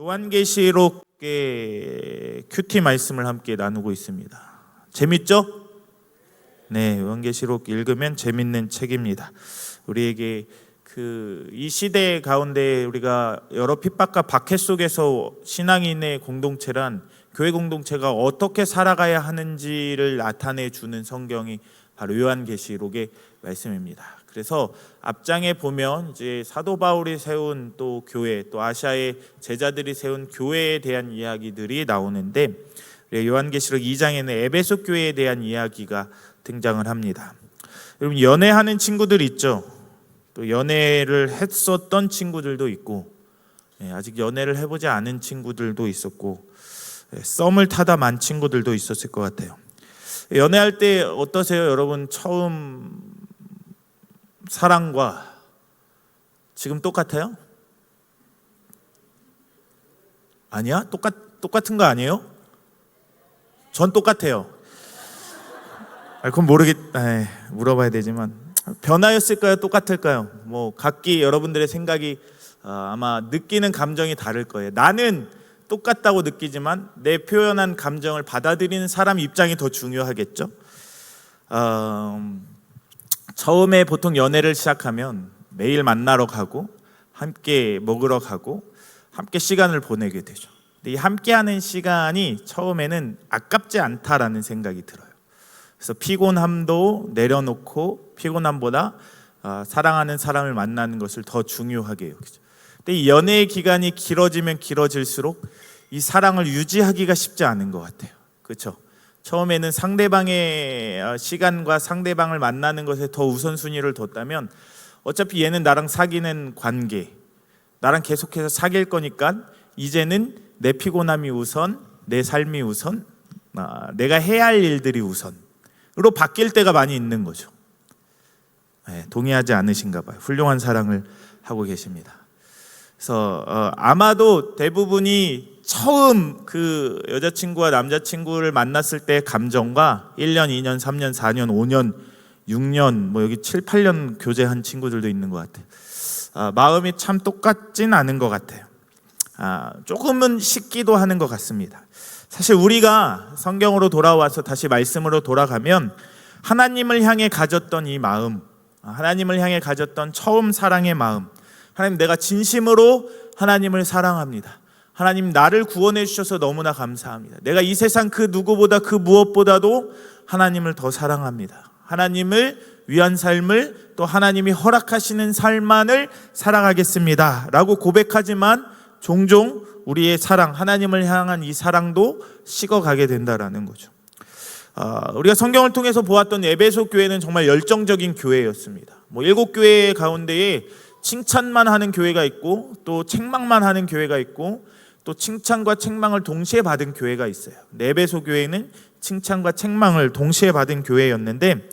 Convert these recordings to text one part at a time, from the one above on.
요한계시록의 큐티 말씀을 함께 나누고 있습니다. 재밌죠? 네, 요한계시록 읽으면 재밌는 책입니다. 우리에게 이 시대 가운데 우리가 여러 핍박과 박해 속에서 신앙인의 공동체란 교회 공동체가 어떻게 살아가야 하는지를 나타내 주는 성경이 바로 요한계시록의 말씀입니다. 그래서 앞장에 보면 이제 사도 바울이 세운 또 교회, 또 아시아의 제자들이 세운 교회에 대한 이야기들이 나오는데, 요한계시록 2장에는 에베소 교회에 대한 이야기가 등장을 합니다. 여러분, 연애하는 친구들 있죠? 또 연애를 했었던 친구들도 있고, 아직 연애를 해보지 않은 친구들도 있었고, 썸을 타다 만 친구들도 있었을 것 같아요. 연애할 때 어떠세요? 여러분, 처음 사랑과 지금 똑같아요? 아니야? 똑같은 거 아니에요? 전 똑같아요. 그건 물어봐야 되지만 변화였을까요? 똑같을까요? 각기 여러분들의 생각이 아마 느끼는 감정이 다를 거예요. 나는 똑같다고 느끼지만 내 표현한 감정을 받아들이는 사람 입장이 더 중요하겠죠. 처음에 보통 연애를 시작하면 매일 만나러 가고 함께 먹으러 가고 함께 시간을 보내게 되죠. 근데 이 함께하는 시간이 처음에는 아깝지 않다라는 생각이 들어요. 그래서 피곤함도 내려놓고 피곤함보다 사랑하는 사람을 만나는 것을 더 중요하게 여기죠. 근데 이 연애의 기간이 길어지면 길어질수록 이 사랑을 유지하기가 쉽지 않은 것 같아요. 그렇죠? 처음에는 상대방의 시간과 상대방을 만나는 것에 더 우선순위를 뒀다면 어차피 얘는 나랑 사귀는 관계, 나랑 계속해서 사귈 거니까 이제는 내 피곤함이 우선, 내 삶이 우선, 내가 해야 할 일들이 우선으로 바뀔 때가 많이 있는 거죠. 동의하지 않으신가 봐요. 훌륭한 사랑을 하고 계십니다. 그래서 아마도 대부분이 처음 그 여자친구와 남자친구를 만났을 때 감정과 1년, 2년, 3년, 4년, 5년, 6년 여기 7, 8년 교제한 친구들도 있는 것 같아요. 마음이 참 똑같진 않은 것 같아요. 조금은 식기도 하는 것 같습니다. 사실 우리가 성경으로 돌아와서 다시 말씀으로 돌아가면 하나님을 향해 가졌던 이 마음, 하나님을 향해 가졌던 처음 사랑의 마음, 하나님, 내가 진심으로 하나님을 사랑합니다. 하나님, 나를 구원해 주셔서 너무나 감사합니다. 내가 이 세상 그 누구보다 그 무엇보다도 하나님을 더 사랑합니다. 하나님을 위한 삶을, 또 하나님이 허락하시는 삶만을 살아가겠습니다 라고 고백하지만 종종 우리의 사랑, 하나님을 향한 이 사랑도 식어가게 된다라는 거죠. 우리가 성경을 통해서 보았던 에베소 교회는 정말 열정적인 교회였습니다. 7교회 가운데에 칭찬만 하는 교회가 있고, 또 책망만 하는 교회가 있고, 또 칭찬과 책망을 동시에 받은 교회가 있어요. 에베소 교회는 칭찬과 책망을 동시에 받은 교회였는데,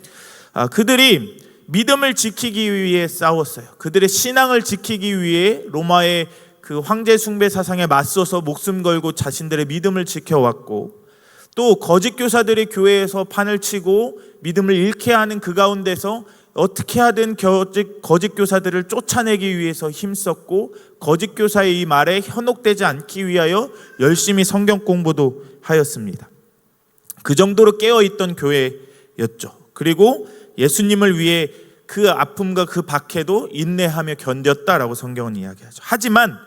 그들이 믿음을 지키기 위해 싸웠어요. 그들의 신앙을 지키기 위해 로마의 그 황제 숭배 사상에 맞서서 목숨 걸고 자신들의 믿음을 지켜왔고, 또 거짓 교사들이 교회에서 판을 치고 믿음을 잃게 하는 그 가운데서 어떻게 하든 거짓 교사들을 쫓아내기 위해서 힘썼고, 거짓 교사의 이 말에 현혹되지 않기 위하여 열심히 성경 공부도 하였습니다. 그 정도로 깨어있던 교회였죠. 그리고 예수님을 위해 그 아픔과 그 박해도 인내하며 견뎠다라고 성경은 이야기하죠. 하지만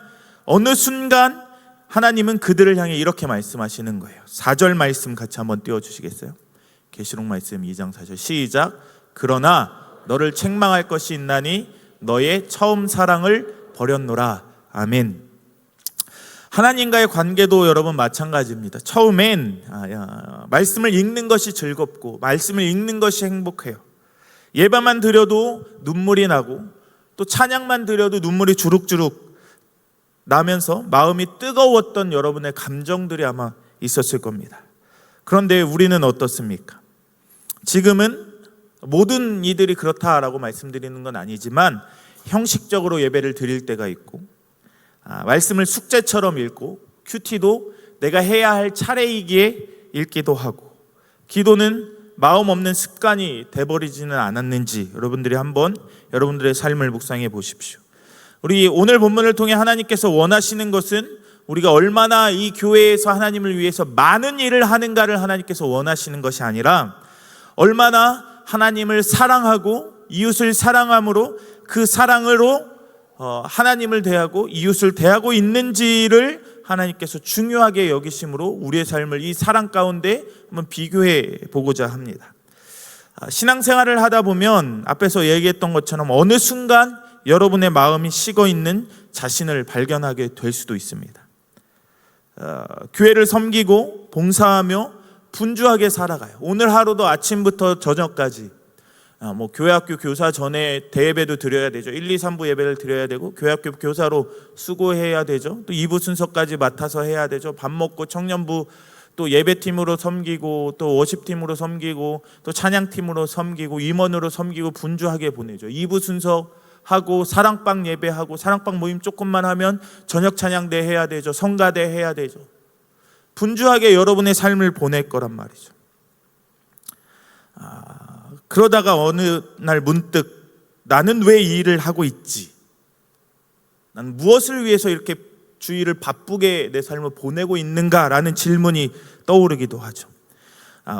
어느 순간 하나님은 그들을 향해 이렇게 말씀하시는 거예요. 4절 말씀 같이 한번 띄워주시겠어요? 계시록 말씀 2장 4절 시작. 그러나 너를 책망할 것이 있나니 너의 처음 사랑을 버렸노라. 아멘. 하나님과의 관계도 여러분 마찬가지입니다. 처음엔 말씀을 읽는 것이 즐겁고 말씀을 읽는 것이 행복해요. 예배만 드려도 눈물이 나고, 또 찬양만 드려도 눈물이 주룩주룩 나면서 마음이 뜨거웠던 여러분의 감정들이 아마 있었을 겁니다. 그런데 우리는 어떻습니까? 지금은 모든 이들이 그렇다라고 말씀드리는 건 아니지만 형식적으로 예배를 드릴 때가 있고, 말씀을 숙제처럼 읽고, 큐티도 내가 해야 할 차례이기에 읽기도 하고, 기도는 마음 없는 습관이 돼버리지는 않았는지 여러분들이 한번 여러분들의 삶을 묵상해 보십시오. 우리 오늘 본문을 통해 하나님께서 원하시는 것은 우리가 얼마나 이 교회에서 하나님을 위해서 많은 일을 하는가를 하나님께서 원하시는 것이 아니라 얼마나 하나님을 사랑하고 이웃을 사랑함으로 그 사랑으로 하나님을 대하고 이웃을 대하고 있는지를 하나님께서 중요하게 여기심으로 우리의 삶을 이 사랑 가운데 한번 비교해 보고자 합니다. 신앙생활을 하다 보면 앞에서 얘기했던 것처럼 어느 순간 여러분의 마음이 식어 있는 자신을 발견하게 될 수도 있습니다. 교회를 섬기고 봉사하며 분주하게 살아가요. 오늘 하루도 아침부터 저녁까지 교회학교 교사 전에 대예배도 드려야 되죠. 1, 2, 3부 예배를 드려야 되고 교회학교 교사로 수고해야 되죠. 또 2부 순서까지 맡아서 해야 되죠. 밥 먹고 청년부 또 예배팀으로 섬기고 또 워십팀으로 섬기고 또 찬양팀으로 섬기고 임원으로 섬기고 분주하게 보내죠. 2부 순서 하고 사랑방 예배하고 사랑방 모임 조금만 하면 저녁 찬양대 해야 되죠. 성가대 해야 되죠. 분주하게 여러분의 삶을 보낼 거란 말이죠. 그러다가 어느 날 문득 나는 왜 이 일을 하고 있지? 나는 무엇을 위해서 이렇게 주일을 바쁘게 내 삶을 보내고 있는가라는 질문이 떠오르기도 하죠.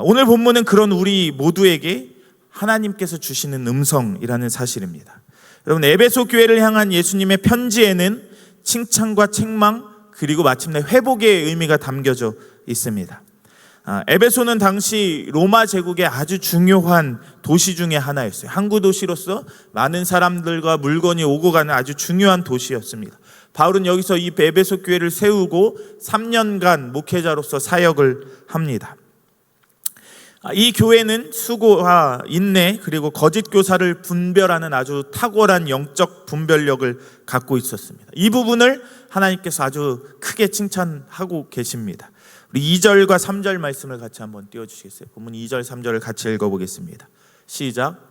오늘 본문은 그런 우리 모두에게 하나님께서 주시는 음성이라는 사실입니다. 여러분, 에베소 교회를 향한 예수님의 편지에는 칭찬과 책망 그리고 마침내 회복의 의미가 담겨져 있습니다. 에베소는 당시 로마 제국의 아주 중요한 도시 중에 하나였어요. 항구 도시로서 많은 사람들과 물건이 오고 가는 아주 중요한 도시였습니다. 바울은 여기서 이 에베소 교회를 세우고 3년간 목회자로서 사역을 합니다. 이 교회는 수고와 인내 그리고 거짓 교사를 분별하는 아주 탁월한 영적 분별력을 갖고 있었습니다. 이 부분을 하나님께서 아주 크게 칭찬하고 계십니다. 우리 2절과 3절 말씀을 같이 한번 띄워주시겠어요? 본문 2절 3절을 같이 읽어보겠습니다. 시작.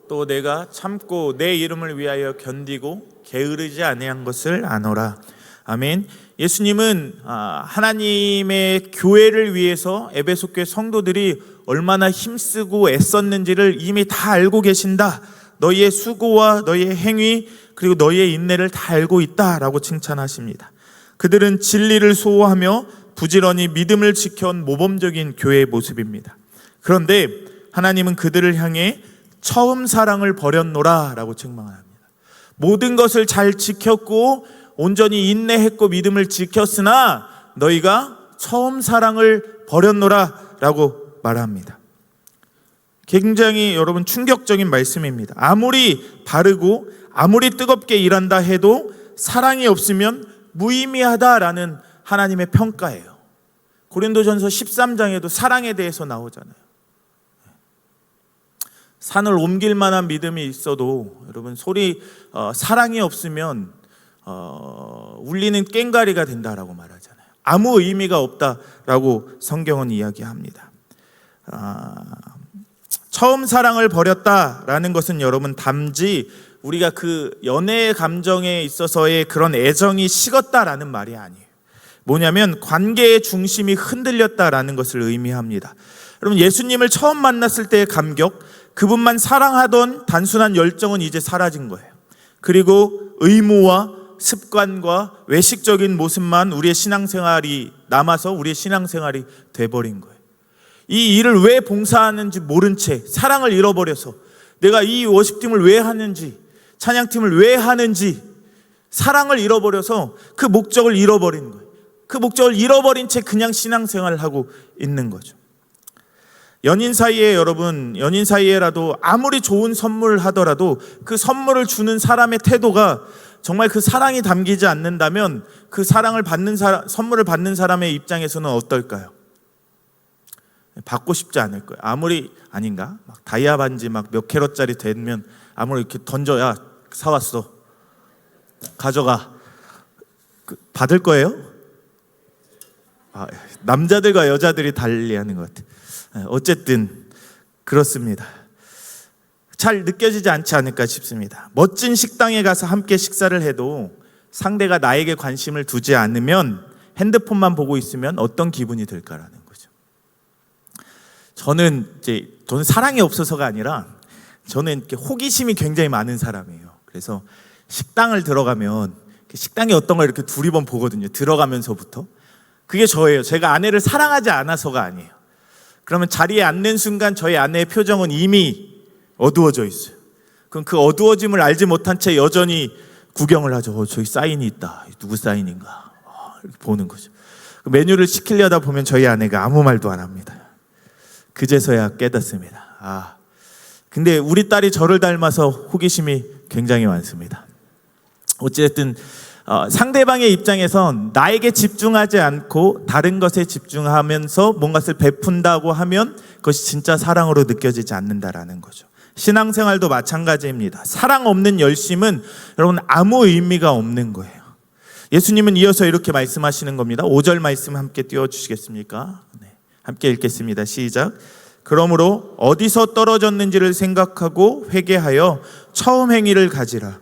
또 내가 참고 내 이름을 위하여 견디고 게으르지 아니한 것을 아노라. 아멘. 예수님은 하나님의 교회를 위해서 에베소 교회 성도들이 얼마나 힘쓰고 애썼는지를 이미 다 알고 계신다. 너희의 수고와 너희의 행위 그리고 너희의 인내를 다 알고 있다라고 칭찬하십니다. 그들은 진리를 소호하며 부지런히 믿음을 지켜온 모범적인 교회의 모습입니다. 그런데 하나님은 그들을 향해 처음 사랑을 버렸노라 라고 책망합니다. 모든 것을 잘 지켰고 온전히 인내했고 믿음을 지켰으나 너희가 처음 사랑을 버렸노라 라고 말합니다. 굉장히 여러분 충격적인 말씀입니다. 아무리 바르고 아무리 뜨겁게 일한다 해도 사랑이 없으면 무의미하다라는 하나님의 평가예요. 고린도전서 13장에도 사랑에 대해서 나오잖아요. 산을 옮길 만한 믿음이 있어도 여러분 사랑이 없으면 울리는 꽹과리가 된다라고 말하잖아요. 아무 의미가 없다라고 성경은 이야기합니다. 처음 사랑을 버렸다라는 것은 여러분 단지 우리가 그 연애의 감정에 있어서의 그런 애정이 식었다라는 말이 아니에요. 뭐냐면 관계의 중심이 흔들렸다라는 것을 의미합니다. 여러분, 예수님을 처음 만났을 때의 감격, 그분만 사랑하던 단순한 열정은 이제 사라진 거예요. 그리고 의무와 습관과 외식적인 모습만 우리의 신앙생활이 남아서 우리의 신앙생활이 돼버린 거예요. 이 일을 왜 봉사하는지 모른 채 사랑을 잃어버려서 내가 이 워십팀을 왜 하는지 찬양팀을 왜 하는지 사랑을 잃어버려서 그 목적을 잃어버린 거예요. 그 목적을 잃어버린 채 그냥 신앙생활을 하고 있는 거죠. 연인 사이에라도 아무리 좋은 선물을 하더라도 그 선물을 주는 사람의 태도가 정말 그 사랑이 담기지 않는다면 그 사랑을 받는 선물을 받는 사람의 입장에서는 어떨까요? 받고 싶지 않을 거예요. 아무리 아닌가? 막 다이아 반지 막 몇 캐럿짜리 되면 아무리 이렇게 던져, 야 사왔어, 가져가, 받을 거예요? 남자들과 여자들이 달리하는 것 같아요. 어쨌든 그렇습니다. 잘 느껴지지 않지 않을까 싶습니다. 멋진 식당에 가서 함께 식사를 해도 상대가 나에게 관심을 두지 않으면 핸드폰만 보고 있으면 어떤 기분이 들까라는 거죠. 저는 사랑이 없어서가 아니라 저는 이렇게 호기심이 굉장히 많은 사람이에요. 그래서 식당을 들어가면 식당이 어떤 걸 이렇게 두리번 보거든요. 들어가면서부터. 그게 저예요. 제가 아내를 사랑하지 않아서가 아니에요. 그러면 자리에 앉는 순간 저희 아내의 표정은 이미 어두워져 있어요. 그럼 그 어두워짐을 알지 못한 채 여전히 구경을 하죠. 저기 사인이 있다. 누구 사인인가? 이렇게 보는 거죠. 메뉴를 시키려다 보면 저희 아내가 아무 말도 안 합니다. 그제서야 깨닫습니다. 근데 우리 딸이 저를 닮아서 호기심이 굉장히 많습니다. 어쨌든 상대방의 입장에선 나에게 집중하지 않고 다른 것에 집중하면서 뭔가를 베푼다고 하면 그것이 진짜 사랑으로 느껴지지 않는다라는 거죠. 신앙생활도 마찬가지입니다. 사랑 없는 열심은 여러분 아무 의미가 없는 거예요. 예수님은 이어서 이렇게 말씀하시는 겁니다. 5절 말씀 함께 띄워주시겠습니까? 네, 함께 읽겠습니다. 시작. 그러므로 어디서 떨어졌는지를 생각하고 회개하여 처음 행위를 가지라.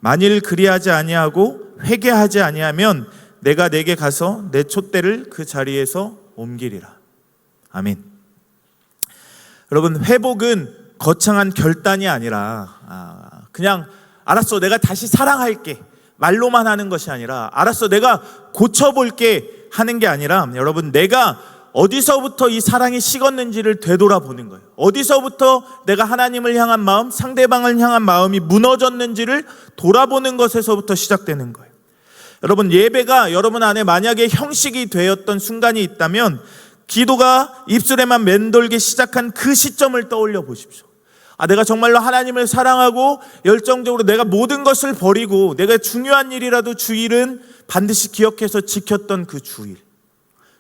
만일 그리하지 아니하고 회개하지 아니하면 내가 내게 가서 내 촛대를 그 자리에서 옮기리라. 아멘. 여러분, 회복은 거창한 결단이 아니라 그냥 알았어, 내가 다시 사랑할게 말로만 하는 것이 아니라 알았어, 내가 고쳐볼게 하는 게 아니라 여러분, 내가 어디서부터 이 사랑이 식었는지를 되돌아보는 거예요. 어디서부터 내가 하나님을 향한 마음, 상대방을 향한 마음이 무너졌는지를 돌아보는 것에서부터 시작되는 거예요. 여러분, 예배가 여러분 안에 만약에 형식이 되었던 순간이 있다면 기도가 입술에만 맴돌기 시작한 그 시점을 떠올려 보십시오. 내가 정말로 하나님을 사랑하고 열정적으로 내가 모든 것을 버리고 내가 중요한 일이라도 주일은 반드시 기억해서 지켰던 그 주일.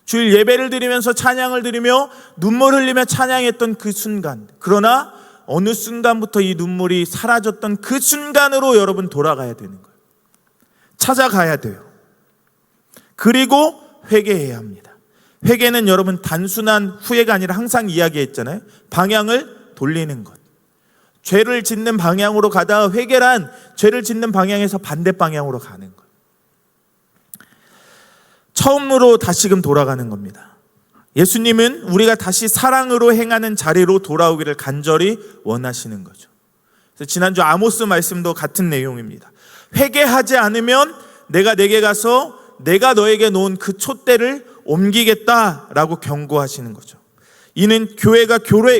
주일 예배를 드리면서 찬양을 드리며 눈물 흘리며 찬양했던 그 순간. 그러나 어느 순간부터 이 눈물이 사라졌던 그 순간으로 여러분 돌아가야 되는 거예요. 찾아가야 돼요. 그리고 회개해야 합니다. 회개는 여러분 단순한 후회가 아니라 항상 이야기했잖아요. 방향을 돌리는 것. 죄를 짓는 방향으로 가다가 회개란 죄를 짓는 방향에서 반대 방향으로 가는 거예요. 처음으로 다시금 돌아가는 겁니다. 예수님은 우리가 다시 사랑으로 행하는 자리로 돌아오기를 간절히 원하시는 거죠. 그래서 지난주 아모스 말씀도 같은 내용입니다. 회개하지 않으면 내가 내게 가서 내가 너에게 놓은 그 촛대를 옮기겠다라고 경고하시는 거죠. 이는 교회가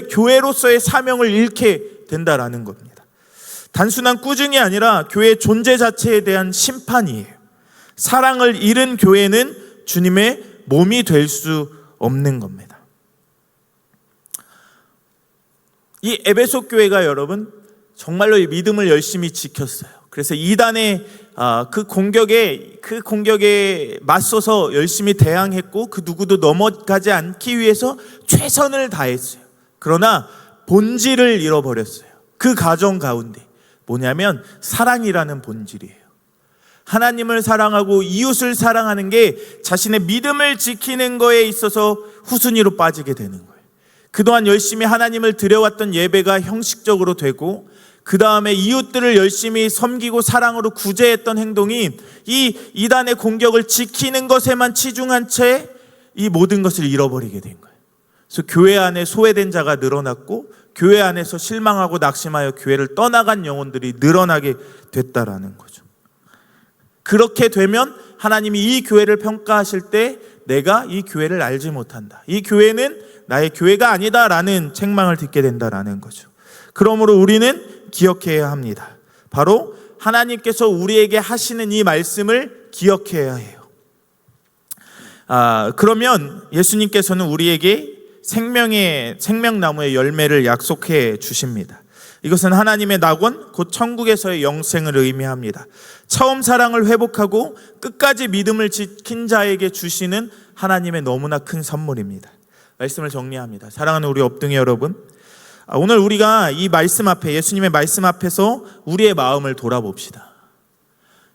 교회로서의 사명을 잃게 된다라는 겁니다. 단순한 꾸중이 아니라 교회의 존재 자체에 대한 심판이에요. 사랑을 잃은 교회는 주님의 몸이 될 수 없는 겁니다. 이 에베소 교회가 여러분 정말로 이 믿음을 열심히 지켰어요. 그래서 이단의 그 공격에 맞서서 열심히 대항했고 그 누구도 넘어가지 않기 위해서 최선을 다했어요. 그러나 본질을 잃어버렸어요. 그 가정 가운데 뭐냐면 사랑이라는 본질이에요. 하나님을 사랑하고 이웃을 사랑하는 게 자신의 믿음을 지키는 거에 있어서 후순위로 빠지게 되는 거예요. 그동안 열심히 하나님을 드려왔던 예배가 형식적으로 되고 그 다음에 이웃들을 열심히 섬기고 사랑으로 구제했던 행동이 이 이단의 공격을 지키는 것에만 치중한 채 이 모든 것을 잃어버리게 된 거예요. 그래서 교회 안에 소외된 자가 늘어났고 교회 안에서 실망하고 낙심하여 교회를 떠나간 영혼들이 늘어나게 됐다라는 거죠. 그렇게 되면 하나님이 이 교회를 평가하실 때 내가 이 교회를 알지 못한다. 이 교회는 나의 교회가 아니다라는 책망을 듣게 된다라는 거죠. 그러므로 우리는 기억해야 합니다. 바로 하나님께서 우리에게 하시는 이 말씀을 기억해야 해요. 그러면 예수님께서는 우리에게 생명나무의 열매를 약속해 주십니다. 이것은 하나님의 낙원, 곧 천국에서의 영생을 의미합니다. 처음 사랑을 회복하고 끝까지 믿음을 지킨 자에게 주시는 하나님의 너무나 큰 선물입니다. 말씀을 정리합니다. 사랑하는 우리 업등이 여러분, 오늘 우리가 이 말씀 앞에, 예수님의 말씀 앞에서 우리의 마음을 돌아봅시다.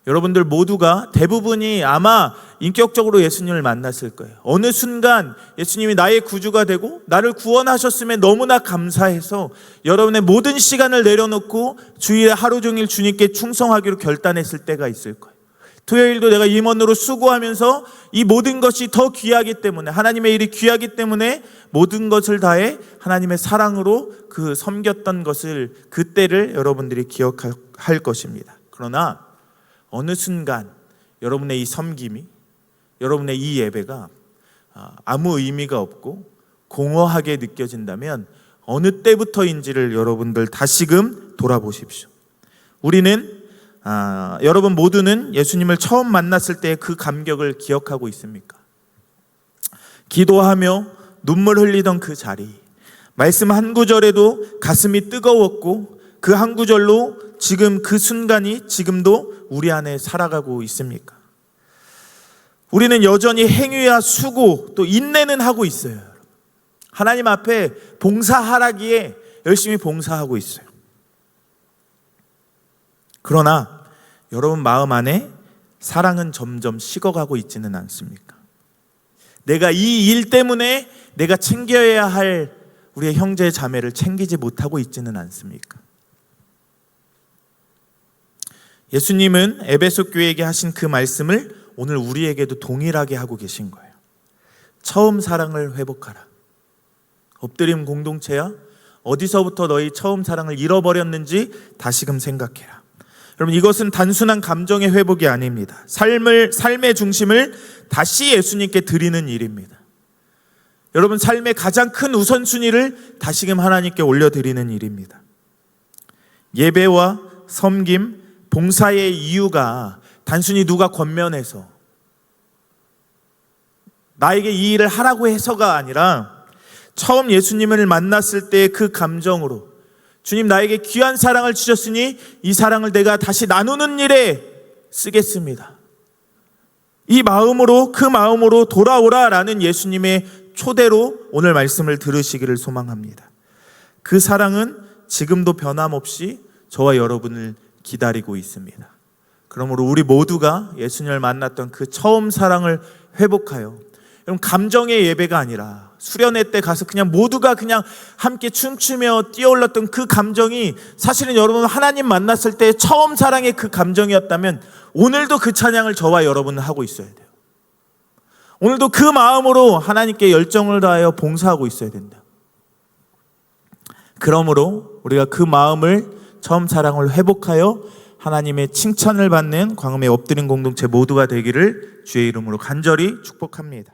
여러분들 모두가 대부분이 아마 인격적으로 예수님을 만났을 거예요. 어느 순간 예수님이 나의 구주가 되고 나를 구원하셨음에 너무나 감사해서 여러분의 모든 시간을 내려놓고 주일에 하루 종일 주님께 충성하기로 결단했을 때가 있을 거예요. 토요일도 내가 임원으로 수고하면서 이 모든 것이 더 귀하기 때문에, 하나님의 일이 귀하기 때문에 모든 것을 다해 하나님의 사랑으로 그 섬겼던 것을, 그때를 여러분들이 기억할 것입니다. 그러나 어느 순간 여러분의 이 섬김이, 여러분의 이 예배가 아무 의미가 없고 공허하게 느껴진다면 어느 때부터인지를 여러분들 다시금 돌아보십시오. 우리는 여러분 모두는 예수님을 처음 만났을 때의 그 감격을 기억하고 있습니까? 기도하며 눈물 흘리던 그 자리, 말씀 한 구절에도 가슴이 뜨거웠고 그 한 구절로 지금 그 순간이 지금도 우리 안에 살아가고 있습니까? 우리는 여전히 행위와 수고 또 인내는 하고 있어요. 하나님 앞에 봉사하라기에 열심히 봉사하고 있어요. 그러나 여러분 마음 안에 사랑은 점점 식어가고 있지는 않습니까? 내가 이 일 때문에 내가 챙겨야 할 우리의 형제 자매를 챙기지 못하고 있지는 않습니까? 예수님은 에베소 교회에게 하신 그 말씀을 오늘 우리에게도 동일하게 하고 계신 거예요. 처음 사랑을 회복하라. 엎드림 공동체야, 어디서부터 너희 처음 사랑을 잃어버렸는지 다시금 생각해라. 여러분, 이것은 단순한 감정의 회복이 아닙니다. 삶의 중심을 다시 예수님께 드리는 일입니다. 여러분, 삶의 가장 큰 우선순위를 다시금 하나님께 올려드리는 일입니다. 예배와 섬김, 봉사의 이유가 단순히 누가 권면해서 나에게 이 일을 하라고 해서가 아니라 처음 예수님을 만났을 때의 그 감정으로, 주님 나에게 귀한 사랑을 주셨으니 이 사랑을 내가 다시 나누는 일에 쓰겠습니다, 이 마음으로, 그 마음으로 돌아오라라는 예수님의 초대로 오늘 말씀을 들으시기를 소망합니다. 그 사랑은 지금도 변함없이 저와 여러분을 기다리고 있습니다. 그러므로 우리 모두가 예수님을 만났던 그 처음 사랑을 회복하여, 여러분, 감정의 예배가 아니라 수련회 때 가서 그냥 모두가 그냥 함께 춤추며 뛰어올랐던 그 감정이 사실은 여러분 하나님 만났을 때 처음 사랑의 그 감정이었다면 오늘도 그 찬양을 저와 여러분은 하고 있어야 돼요. 오늘도 그 마음으로 하나님께 열정을 다하여 봉사하고 있어야 된다. 그러므로 우리가 그 마음을, 처음 사랑을 회복하여 하나님의 칭찬을 받는 광음에 엎드린 공동체 모두가 되기를 주의 이름으로 간절히 축복합니다.